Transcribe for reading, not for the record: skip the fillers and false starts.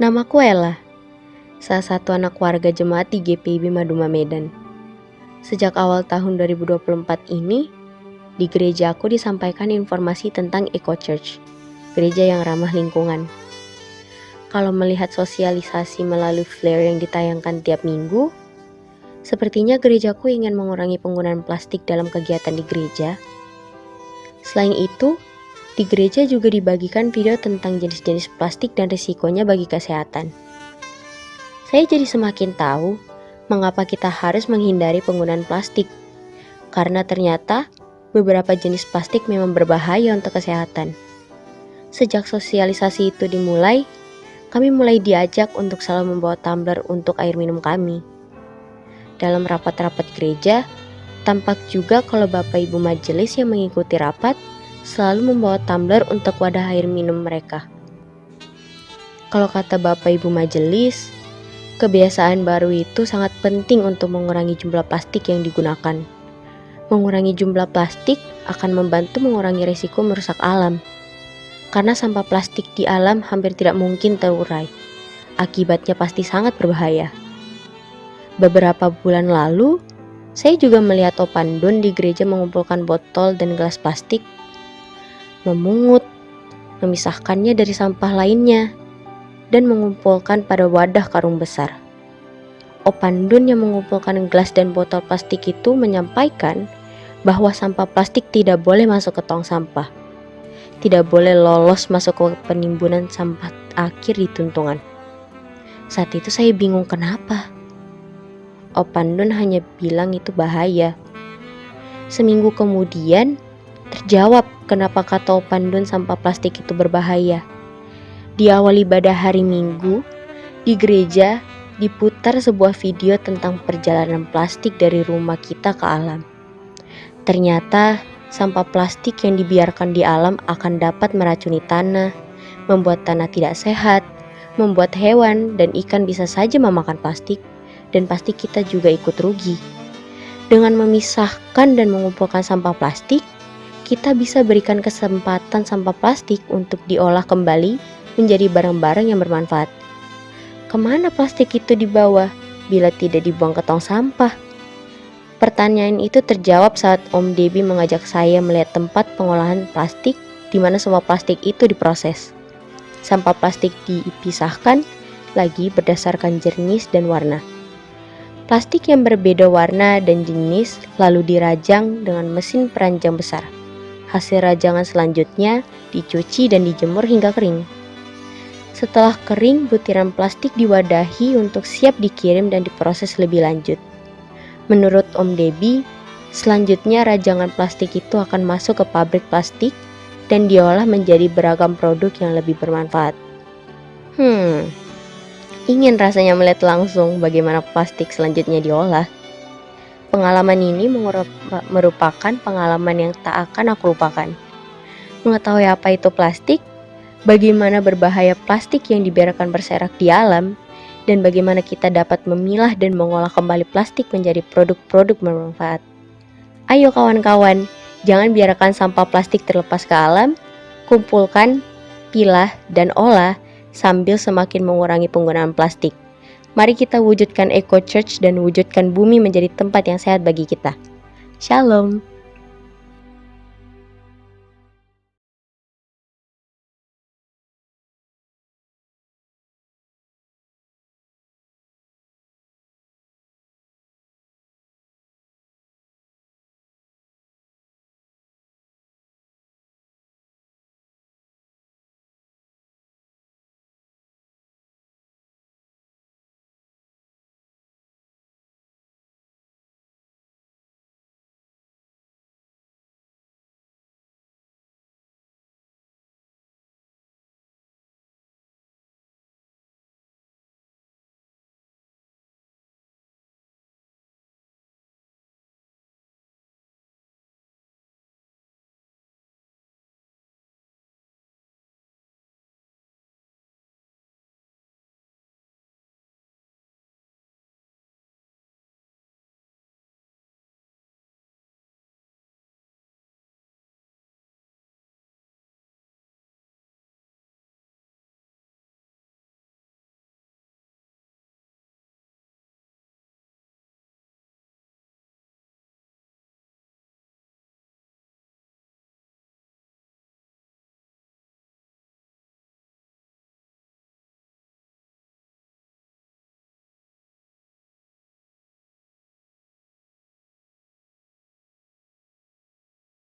Namaku Ella, salah satu anak warga jemaat di GPIB Maduma Medan. Sejak awal tahun 2024 ini, di gereja aku disampaikan informasi tentang Eco Church, gereja yang ramah lingkungan. Kalau melihat sosialisasi melalui flare yang ditayangkan tiap minggu, sepertinya gerejaku ingin mengurangi penggunaan plastik dalam kegiatan di gereja. Selain itu, di gereja juga dibagikan video tentang jenis-jenis plastik dan risikonya bagi kesehatan. Saya jadi semakin tahu mengapa kita harus menghindari penggunaan plastik, karena ternyata beberapa jenis plastik memang berbahaya untuk kesehatan. Sejak sosialisasi itu dimulai, kami mulai diajak untuk selalu membawa tumbler untuk air minum kami. Dalam rapat-rapat gereja, tampak juga kalau Bapak Ibu majelis yang mengikuti rapat selalu membawa tumbler untuk wadah air minum mereka. Kalau kata Bapak Ibu majelis, kebiasaan baru itu sangat penting untuk mengurangi jumlah plastik yang digunakan. Mengurangi jumlah plastik akan membantu mengurangi risiko merusak alam. Karena sampah plastik di alam hampir tidak mungkin terurai. Akibatnya pasti sangat berbahaya. Beberapa bulan lalu, saya juga melihat Opandun di gereja mengumpulkan botol dan gelas plastik, memungut, memisahkannya dari sampah lainnya, dan mengumpulkan pada wadah karung besar. Opandun yang mengumpulkan gelas dan botol plastik itu menyampaikan bahwa sampah plastik tidak boleh masuk ke tong sampah, tidak boleh lolos masuk ke penimbunan sampah akhir di tuntungan. Saat itu saya bingung kenapa. Opandun hanya bilang itu bahaya. Seminggu kemudian, terjawab kenapa kata Opandun sampah plastik itu berbahaya. Di awal ibadah hari Minggu, di gereja diputar sebuah video tentang perjalanan plastik dari rumah kita ke alam. Ternyata sampah plastik yang dibiarkan di alam akan dapat meracuni tanah, membuat tanah tidak sehat, membuat hewan dan ikan bisa saja memakan plastik, dan pasti kita juga ikut rugi. Dengan memisahkan dan mengumpulkan sampah plastik, kita bisa berikan kesempatan sampah plastik untuk diolah kembali menjadi barang-barang yang bermanfaat. Kemana plastik itu dibawa bila tidak dibuang ke tong sampah? Pertanyaan itu terjawab saat Om Debbie mengajak saya melihat tempat pengolahan plastik di mana semua plastik itu diproses. Sampah plastik dipisahkan lagi berdasarkan jenis dan warna. Plastik yang berbeda warna dan jenis lalu dirajang dengan mesin peranjang besar. Hasil rajangan selanjutnya dicuci dan dijemur hingga kering. Setelah kering, butiran plastik diwadahi untuk siap dikirim dan diproses lebih lanjut. Menurut Om Debbie, selanjutnya rajangan plastik itu akan masuk ke pabrik plastik dan diolah menjadi beragam produk yang lebih bermanfaat. Ingin rasanya melihat langsung bagaimana plastik selanjutnya diolah. Pengalaman ini merupakan pengalaman yang tak akan aku lupakan. Mengetahui apa itu plastik, bagaimana berbahaya plastik yang dibiarkan berserak di alam, dan bagaimana kita dapat memilah dan mengolah kembali plastik menjadi produk-produk bermanfaat. Ayo kawan-kawan, jangan biarkan sampah plastik terlepas ke alam, kumpulkan, pilah, dan olah sambil semakin mengurangi penggunaan plastik. Mari kita wujudkan Eco Church dan wujudkan bumi menjadi tempat yang sehat bagi kita. Shalom.